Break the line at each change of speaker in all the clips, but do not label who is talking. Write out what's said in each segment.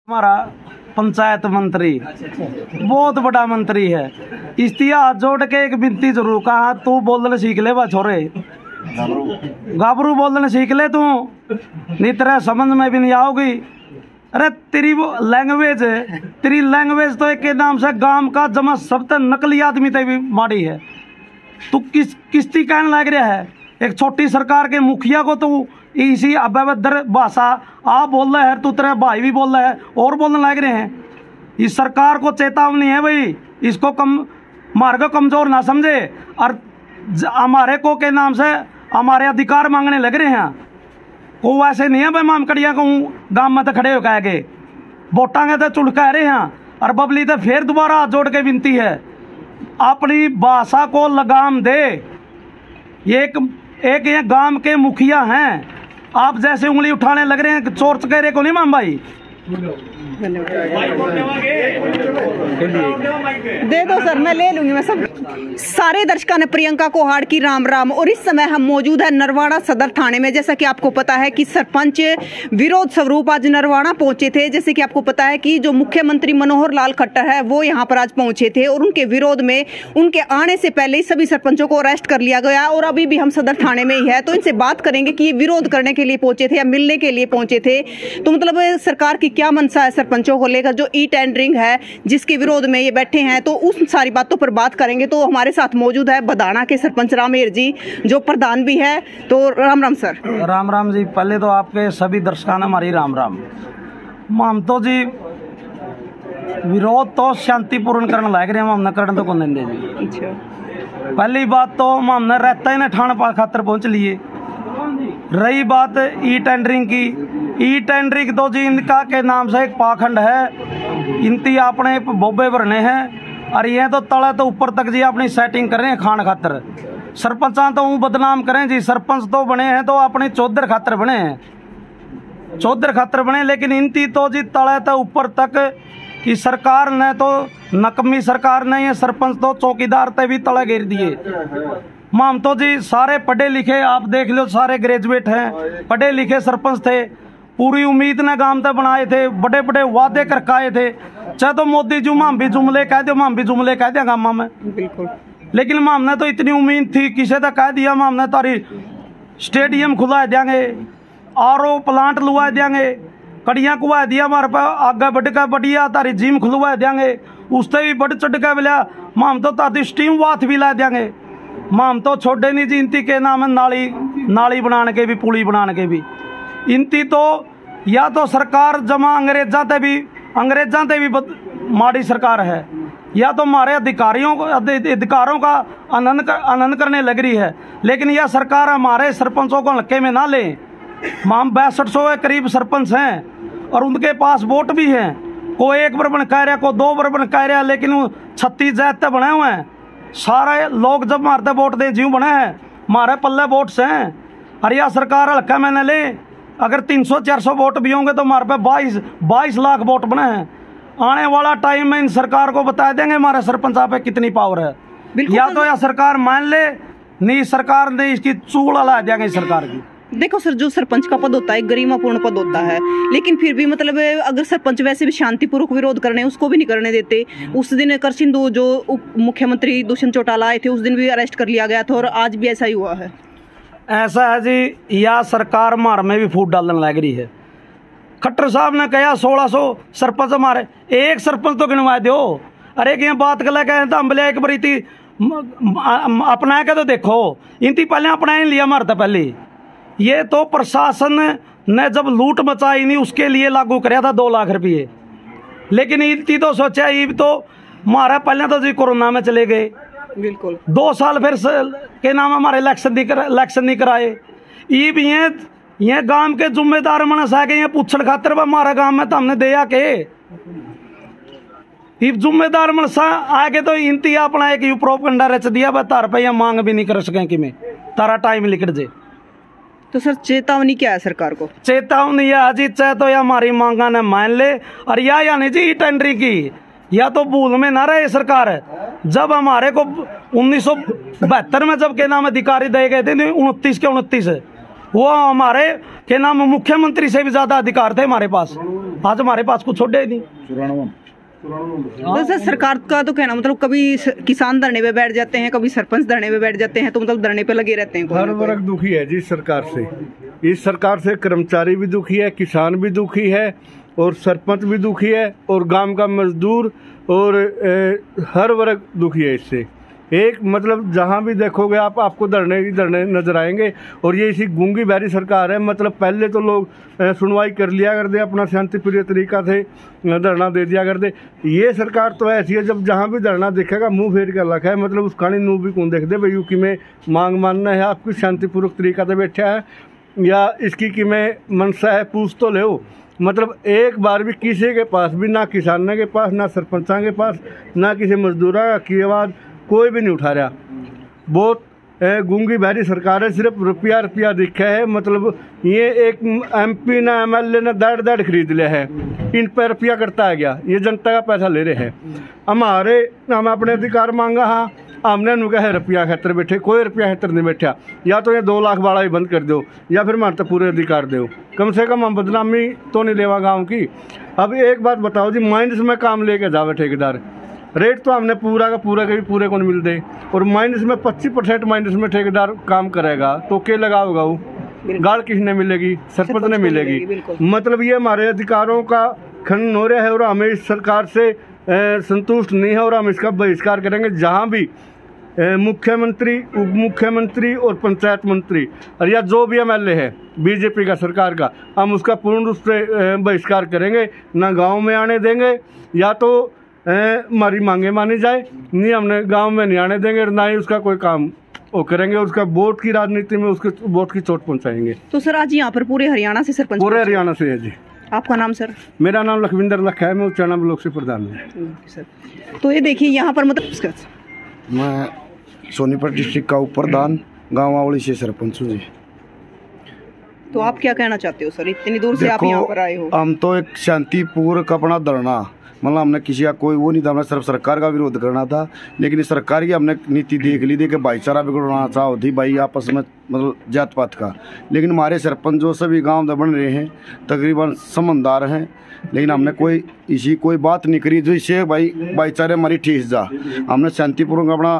हमारा पंचायत मंत्री बहुत बड़ा मंत्री है। इस्तिया हाथ जोड़ के एक विनती जरूर कहा, तू बोलने सीख ले बा छोरे, गाबरू बोलने सीख ले तू, नहीं तेरे समझ में भी नहीं आओगी। अरे तेरी वो लैंग्वेज है, तेरी लैंग्वेज तो एक के नाम से गांव का जमा सबसे नकली आदमी ते भी माड़ी है। तू किस्ती कहने लग रहा है एक छोटी सरकार के मुखिया को, तू इसी अभद्र भाषा आप बोल रहे हैं, तू तेरे भाई भी बोल रहे हैं और बोलने लग रहे हैं। इस सरकार को चेतावनी है भाई, इसको मार्ग कमजोर ना समझे और हमारे को के नाम से हमारे अधिकार मांगने लग रहे हैं। वो वैसे नहीं है भाई, माम कड़िया को गांव में तो खड़े हो कह के वोटांगे तो चुड़ कह रहे हैं। और बबली तो फिर दोबारा हाथ जोड़ के विनती है, अपनी भाषा को लगाम दे। एक ये गांव के मुखिया हैं, आप जैसे उंगली उठाने लग रहे हैं चोर चकेरे को नहीं माम भाई।
दे दो सर, मैं ले लूंगी। मैं सब सारे दर्शकों ने प्रियंका कोहाड़ की राम राम। और इस समय हम मौजूद है नरवाड़ा सदर थाने में। जैसा कि आपको पता है कि सरपंच विरोध स्वरूप आज नरवाड़ा पहुंचे थे। जैसे कि आपको पता है कि जो मुख्यमंत्री मनोहर लाल खट्टर है वो यहाँ पर आज पहुंचे थे और उनके विरोध में उनके आने से पहले ही सभी सरपंचों को अरेस्ट कर लिया गया। और अभी भी हम सदर थाने में ही है, तो इनसे बात करेंगे कि ये विरोध करने के लिए पहुंचे थे या मिलने के लिए पहुंचे थे। तो मतलब सरकार की क्या मंशा है सरपंचों को लेकर, जो ई टेंडरिंग है जिसके विरोध में ये बैठे हैं, तो उस सारी बातों पर बात करेंगे। तो हमारे साथ मौजूद है बदाना के सरपंच रामेर जी, जो प्रधान भी है। तो राम राम सर।
राम राम जी। पहले तो आपके सभी दर्शकों ने हमारी राम राम। हम तो जी विरोध तो शांतिपूर्ण करने लायक रहे, हम करने तो कौन देंगे जी।
अच्छा,
पहली बात तो हमने रहता ही ना ठाण पा खातर पहुंच लिए। रही बात ई टेंडरिंग की, ई टेंडरिंग तो जी इनका के नाम से एक पाखंड है। इनती अपने बोबे भरने हैं और ये तो तले तो ऊपर तक जी अपनी सेटिंग कर रहे हैं खान खातर। सरपंचा तो बदनाम करें जी, सरपंच तो बने हैं तो अपने चौधर खातर बने हैं, चौधर खातर बने। लेकिन इनती तो जी तले तो ऊपर तक कि सरकार ने तो नकमी सरकार ने ये सरपंच तो चौकीदार ते भी तले गिर दिए। हम तो जी सारे पढ़े लिखे, आप देख लो सारे ग्रेजुएट हैं, पढ़े लिखे सरपंच थे, पूरी उम्मीद ने गांव तक बनाए थे, बड़े बड़े वादे करके आए थे। चाहे तो मोदी जी माम भी जुमले कह दो, माम भी जुमले कह दिया गाँव में
बिल्कुल।
लेकिन माम ने तो इतनी उम्मीद थी, किसे तक कह दिया माम ने तारी स्टेडियम खुला देंगे, आरओ प्लांट लुआ देंगे, कड़ियाँ कुआ दिया हमारे पास आगे बढ़ के बढ़िया तारी जिम खुलवा देंगे, उससे भी बढ़ चढ़ के बोलिया माम तो तारी स्टीम वाथ भी ला देंगे। माम तो छोड़े नहीं जी, इनती के नाम है नाली बनाने के भी, पुली बनाने के भी। इनती तो या तो सरकार जमा अंग्रेजा ते भी माड़ी सरकार है, या तो हमारे अधिकारों का आनंद करने लग रही है। लेकिन यह सरकार हमारे सरपंचों को हल्के में ना ले। माम 6200 के करीब सरपंच हैं और उनके पास वोट भी हैं, कोई एक बरबन कह रहा, कोई दो बरबन कह रहा, लेकिन 36 जैते बने हुए हैं। सारे लोग जब मारते वोट दे जीव बने हैं, हमारे पल्ले वोट से हैं। और यह सरकार हल्का में न ले, अगर 300-400 वोट भी होंगे तो हमारे पे 22 लाख वोट बने हैं। आने वाला टाइम में इन सरकार को बता देंगे हमारे सरपंच पे कितनी पावर है। या तो यह सरकार मान ले, नहीं सरकार ने इसकी चूड़ा ला देंगे सरकार की।
देखो सर, जो सरपंच का पद होता है गरिमापूर्ण पद होता है, लेकिन फिर भी मतलब अगर सरपंच वैसे भी शांतिपूर्वक विरोध करने उसको भी नहीं करने देते। उस दिन कर सिंधु जो उप मुख्यमंत्री दुष्यंत चौटाला आए थे, उस दिन भी अरेस्ट कर लिया गया था और आज भी ऐसा ही हुआ है।
ऐसा है जी, या सरकार मार में भी फूट डालने लग रही है। खट्टर साहब ने कहा 1600 सरपंच हमारे, एक सरपंच तो गिनवा दो। अरे कि बात कर लगे तो अम्बलिया एक बड़ी थी अपना के तो देखो, इनती पहले अपना ही लिया मारता पहले। ये तो प्रशासन ने जब लूट मचाई नहीं उसके लिए लागू कराया था 2 लाख रुपये। लेकिन इनती तो सोचा ये तो मारा पहले तो जी कोरोना में चले गए,
बिल्कुल
2 साल फिर के नाम हमारे इलेक्शन नहीं कराए। ये भी ये गांव के जिम्मेदार मनस आ गए पूछड़ खातर हमारे गांव में तो हमने दिया के ये जिम्मेदार मनसा आगे तो इनती अपना एक प्रोपगंडा रच दिया, तार पे यह मांग भी नहीं कर सके कि मैं तारा टाइम लिखट जे।
तो सर चेतावनी क्या है सरकार को? चेतावनी
यह जी, चाहे तो यह हमारी मांगा ने मान ले, और या यानी जी टेंडरिंग की या तो भूल में ना रहे सरकार। जब हमारे को 1972 में जब के नाम अधिकारी दिए गए थे 29 के 29, वो हमारे के नाम मुख्यमंत्री से भी ज्यादा अधिकार थे हमारे पास। आज हमारे पास कुछ छोड़े नहीं।
तो सर सरकार का तो कहना मतलब कभी किसान धरने पे बैठ जाते हैं, कभी सरपंच धरने पे बैठ जाते हैं, तो मतलब धरने पे लगे रहते हैं।
हर वर्ग दुखी है जी सरकार से। इस सरकार से कर्मचारी भी दुखी है, किसान भी दुखी है और सरपंच भी दुखी है और गांव का मजदूर और हर वर्ग दुखी है इससे। एक मतलब जहां भी देखोगे आप, आपको धरने नजर आएंगे। और ये इसी गूंगी बहरी सरकार है। मतलब पहले तो लोग सुनवाई कर लिया करते, अपना शांतिप्रिय तरीका से धरना दे दिया करते। ये सरकार तो ऐसी है, जब जहां भी धरना देखेगा मुंह फेर कर रखा है। मतलब उस कहानी नू भी कौन देख दे भाई की में मांग मानना है, आपकी शांतिपूर्वक तरीका से बैठा है या इसकी कि में मनसा है, पूछ तो ले। मतलब एक बार भी किसी के पास भी, ना किसानों के पास, ना सरपंचा के पास, ना किसी मजदूरा की आवाज़ कोई भी नहीं उठा रहा। बहुत गूंगी बहरी सरकार है, सिर्फ रुपया दिखा है। मतलब ये एक MP ना MLA ने दाड़ खरीद लिया है, इन पर रुपया करता है क्या? ये जनता का पैसा ले रहे हैं। हम अपने अधिकार मांगा, हाँ हमने नु कहा रुपया खातर बैठे, कोई रुपया खातर नहीं बैठा। या तो ये 2 लाख वाला ही बंद कर दो या फिर हमारे तो पूरे अधिकार दो। कम से कम हम बदनामी तो नहीं लेवा गाँव की। अब एक बात बताओ जी, माइंस में काम लेके जावे ठेकेदार, रेट तो हमने पूरा का पूरे को नहीं मिल दे और माइनस में 25% माइनस में ठेकेदार काम करेगा तो क्या लगाओगा? वो गाड़ किसने मिलेगी? सरपंच ने मिलेगी। मतलब ये हमारे अधिकारों का खंडन हो रहा है और हमें इस सरकार से संतुष्ट नहीं है और हम इसका बहिष्कार करेंगे। जहाँ भी मुख्यमंत्री, उप मुख्यमंत्री और पंचायत मंत्री और या जो भी MLA है BJP का सरकार का, हम उसका पूर्ण रूप से बहिष्कार करेंगे। ना गाँव में आने देंगे, या तो हमारी मांगे मानी जाए, नहीं हमने गांव में नहीं आने देंगे और ना ही उसका कोई काम वो करेंगे। उसका वोट की राजनीति में उसके वोट की चोट पहुंचाएंगे।
तो सर आज यहाँ पर पूरे हरियाणा से सरपंच? पूरे
हरियाणा से है जी।
आपका नाम सर?
मेरा नाम लखविंदर लखा है, मैं उच्चाना ब्लॉक से प्रधान हूँ
सर। तो ये देखिए यहाँ पर मतलब
मैं सोनीपत डिस्ट्रिक्ट का उप प्रधान गाँव आवली से सरपंच हूँ जी।
तो आप क्या कहना चाहते हो सर, इतनी दूर से आप यहाँ पर आए हो?
हम तो एक शांतिपूर्वक अपना धरना, मतलब हमने किसी का कोई वो नहीं था, हमने सिर्फ सरकार का विरोध करना था। लेकिन सरकार की हमने नीति देख ली थी कि भाईचारा बिगड़ना चाहो थी भाई आपस में, मतलब जात पात का। लेकिन हमारे सरपंच जो सभी गांव में बन रहे हैं तकरीबन समझदार हैं, लेकिन हमने कोई बात नहीं करी जो इससे भाईचारे हमारी ठेस जा। हमने शांतिपूर्वक अपना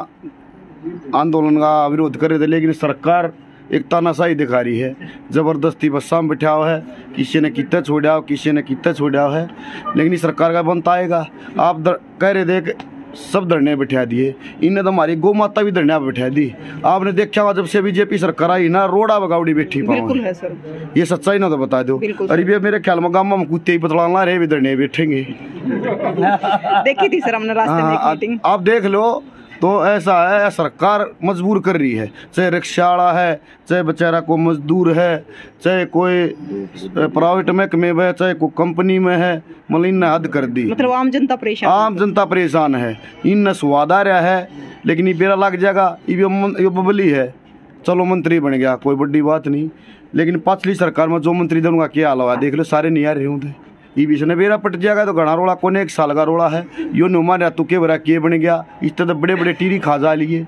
आंदोलन का विरोध कर रहे थे, लेकिन सरकार एक तानाशाही दिखा रही है, जबरदस्ती बस्सा में बिठा हुआ है, किसी ने कितना छोड़ा हो, किसी ने कितना छोड़ा है। लेकिन इस सरकार का बनता आएगा। आप कह रहे थे सब धरने बिठा दिए, इन्हें तो हमारी गौ माता भी धरने बिठा दी। आपने देखा हुआ जब से BJP सरकार आई ना, रोड़ा बगावड़ी बैठी पाओ, ये सच्चाई ना तो बता दो। अरे भैया मेरे ख्याल में गाँव में कुत्ते ही बतलाना रहे भी धरने बैठेंगे।
देखी थी सर हमने रास्ते में मीटिंग,
आप देख लो। तो ऐसा है, सरकार मजबूर कर रही है, चाहे रिक्शावाला है, चाहे बेचारा को मजदूर है, चाहे कोई प्राइवेट महकमे में है, चाहे कोई कंपनी में है। मतलब इन हद कर दी, मतलब आम जनता परेशान है। इन स्वाद आ रहा है, लेकिन ये बेरा लग जाएगा। ये बबली है, चलो मंत्री बन गया, कोई बड़ी बात नहीं। लेकिन पिछली सरकार में जो मंत्री थे उनका क्या हाल हुआ देख लो, सारे नहीं आ रहे होंगे। ये बीच ने बेरा पट जाएगा तो घना रोड़ा कोने 1 साल का रोड़ा है। यो नुमा तू के बरा के बन गया, इस तरह बड़े बड़े टीरी खा जा लिए।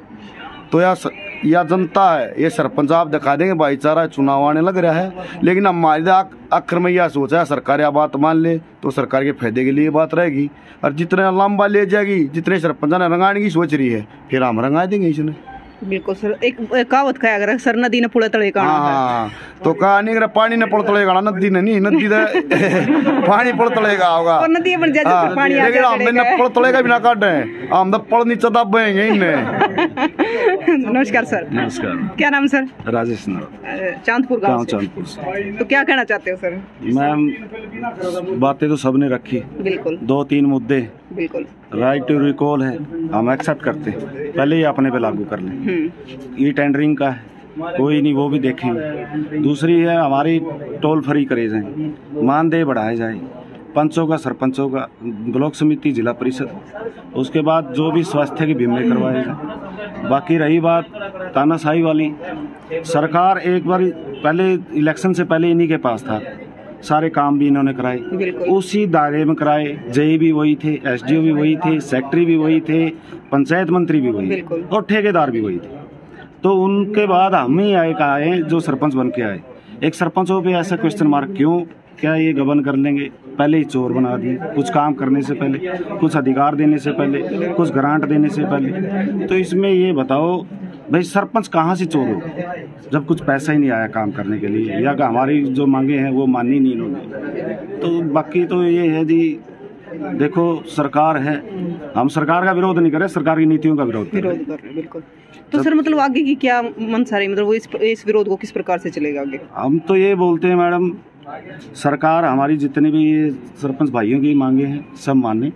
तो या जनता है, ये सरपंच आप दिखा देंगे भाईचारा, चुनाव आने लग रहा है। लेकिन हमारे आखिर में यह सोचा है सरकार यह बात मान ले तो सरकार के फायदे के लिए बात रहेगी, और जितने लंबा ले जाएगी, जितने सरपंच ने रंगाने की सोच रही है, फिर हम रंगा देंगे इसने।
बिल्कुल सर। एक कहावत का अगर सर नदी ने पुड़े तले का,
तो कहानी अगर पानी ने पुड़ तलेगा, नदी ने नहीं, नदी पानी पुड़ तलेगा होगा,
नदी बन जाए तो पानी आ जाएगा।
हमने पुड़ तलेगा बिना काट रहे हैं, हम तो पड़ नीचे दबेंगे इन्हें।
नमस्कार सर।
नमस्कार।
क्या नाम सर?
राजेश,
चांदपुर गाँव।
चांदपुर से।
तो क्या कहना चाहते हो सर?
मैम बातें तो सबने रखी,
बिल्कुल
2-3 मुद्दे,
बिल्कुल
राइट टू रिकॉल है, हम एक्सेप्ट करते, पहले ही अपने पे लागू कर लें। ये टेंडरिंग का है, कोई नहीं, वो भी देखेंगे। दूसरी है हमारी टोल फ्री करे जाए, मानदेय बढ़ाए जाए, पंचों का, सरपंचों का, ब्लॉक समिति, जिला परिषद, उसके बाद जो भी स्वास्थ्य के बीमे करवाए जाए। बाकी रही बात तानाशाही वाली, सरकार एक बार पहले इलेक्शन से पहले इन्हीं के पास था, सारे काम भी इन्होंने कराए, उसी दायरे में कराए। जेई भी वही थे, SDO भी वही थे, सेक्रेटरी भी वही थे, पंचायत मंत्री भी वही थे और ठेकेदार भी वही थे। तो उनके बाद हम ही आए जो सरपंच बन के आए, एक सरपंचों पे ऐसा क्वेश्चन मार्क क्यों, क्या ये गबन कर लेंगे, पहले ही चोर बना दिए, कुछ काम करने से पहले, कुछ अधिकार देने से पहले, कुछ ग्रांट देने से पहले। तो इसमें ये बताओ भाई सरपंच कहाँ से चोर हो जब कुछ पैसा ही नहीं आया काम करने के लिए, या हमारी जो मांगे हैं वो मानी नहीं इन्होंने। तो बाकी तो ये है जी, देखो सरकार है, हम सरकार का विरोध नहीं कर रहे, सरकार की नीतियों का विरोध कर रहे हैं।
बिल्कुल। तो सर मतलब आगे की क्या मंशा रही, मतलब वो इस विरोध को किस प्रकार से चलेगा आगे? हम
तो ये बोलते हैं मैडम, सरकार हमारी जितने भी सरपंच भाइयों की मांगे हैं सब माने,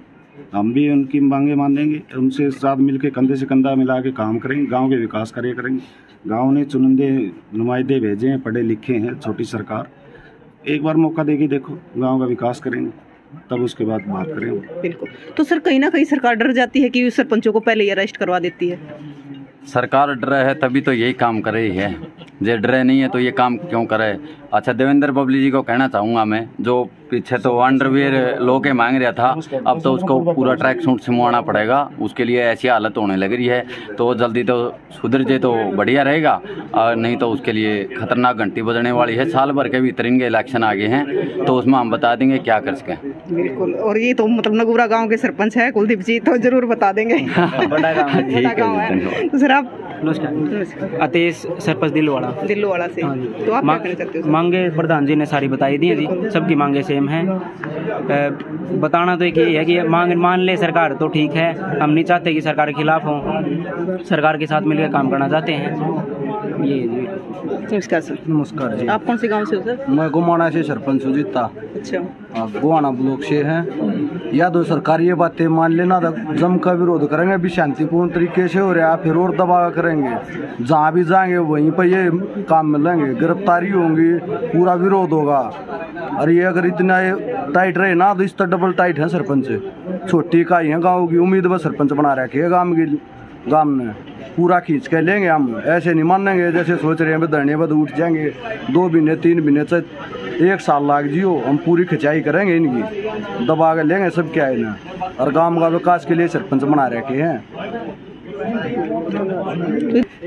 हम भी उनकी मांगे मानेंगे, उनसे साथ मिलके कंधे से कंधा मिला के काम करेंगे, गांव के विकास कार्य करेंगे। गांव ने चुनिंदे नुमाइंदे भेजे हैं, पढ़े लिखे हैं, छोटी सरकार, एक बार मौका देगी, देखो गांव का विकास करेंगे तब उसके बाद बात करेंगे।
बिल्कुल। तो सर कहीं ना कहीं सरकार डर जाती है कि सरपंचों को पहले ही अरेस्ट करवा देती है।
सरकार डरे है तभी तो यही काम कर रही है, जो डरे नहीं है तो ये काम क्यों करे। अच्छा, देवेंद्र बबली जी को कहना चाहूँगा मैं, जो पीछे तो अंडरवियर लो के मांग रहा था, अब तो उसको पूरा ट्रैक सूट सिमवाना पड़ेगा, उसके लिए ऐसी हालत होने लग रही है। तो जल्दी तो सुधर जाए तो बढ़िया रहेगा, और नहीं तो उसके लिए खतरनाक घंटी बजने वाली है। साल भर के भीतर इनके इलेक्शन आगे हैं, तो उसमें हम बता देंगे क्या कर सकें।
बिल्कुल। और ये तो मतलब नगूरा गाँव के सरपंच है कुलदीप जी, तो जरूर बता देंगे।
बड़ा गाँव है।
तो सर आप?
नमस्कार, अतेश सरपंच दिलवाड़ा से।
तो आप क्या कहना चाहते हो?
मांगे प्रधान जी ने सारी बताई दी है जी, सबकी मांगे सेम है। बताना तो एक ही है कि मांग मान ले सरकार तो ठीक है, हम नहीं चाहते कि सरकार के खिलाफ हो, सरकार के साथ मिलकर काम करना चाहते हैं। ये जी।
नमस्कार सर।
नमस्कार जी।
आप कौन से गांव से हो सर?
मैं गुमाना से सरपंच हूँ जीता।
अच्छा।
गोवाना ब्लॉक से हैं। या तो सरकार ये बातें मान लेना, जम का विरोध करेंगे, भी शांतिपूर्ण तरीके से हो रहा, फिर और दबाव करेंगे। जहाँ भी जाएंगे वहीं पर ये काम मिलेंगे, गिरफ्तारी होंगी, पूरा विरोध होगा। और ये अगर इतना टाइट रहे ना, तो इस तरह डबल टाइट है सरपंच। छोटी इकाई है गाँव की, उम्मीद बस सरपंच बना रखे है गाँव ने पूरा खींच के लेंगे। हम ऐसे नहीं मानेंगे जैसे सोच रहे हैं धरने पर उठ जाएंगे, 2 महीने 3 महीने से 1 साल लाग जियो, हम पूरी खिंचाई करेंगे, इनकी दबा के लेंगे सब क्या है ना। और गांव का विकास के लिए सरपंच बना रखे हैं।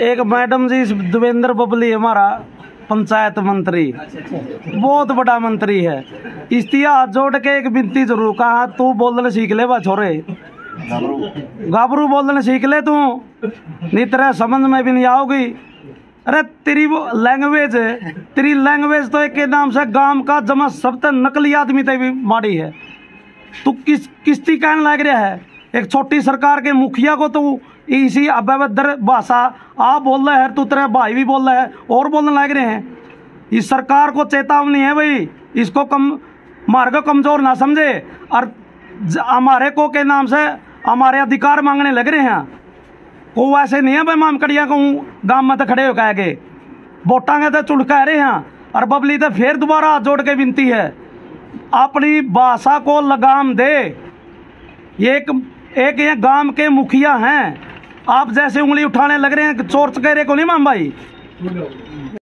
एक मैडम जी देवेंद्र बबली हमारा पंचायत मंत्री, बहुत बड़ा मंत्री है, इस्तिया हाथ जोड़ के एक विनती जरूर कहा, तू बोलने सीख ले बा छोरे, गाबरू बोलने सीख ले तू, नहीं तेरा समझ में भी नहीं आओगी। अरे तेरी वो लैंग्वेज है, तेरी लैंग्वेज तो एक के नाम से गांव का जमा सबसे नकली आदमी ते भी माड़ी है। तू किस्ती कहने लग रहा है, एक छोटी सरकार के मुखिया को तू इसी अभद्र भाषा आप बोल रहे हैं, तू तेरे भाई भी बोल रहे हैं और बोलने लग रहे हैं। इस सरकार को चेतावनी है भाई, इसको मार्ग कमजोर ना समझे, और हमारे को के नाम से हमारे अधिकार मांगने लग रहे हैं। वो वैसे नहीं है भाई, मामकड़िया को गांव में तो खड़े हो कह के वोटांगे तो चुड़ कह रहे हैं। और बबली तो फिर दोबारा हाथ जोड़ के विनती है, अपनी भाषा को लगाम दे। एक ये गांव के मुखिया हैं, आप जैसे उंगली उठाने लग रहे हैं, चोर चकेरे को नहीं माम भाई।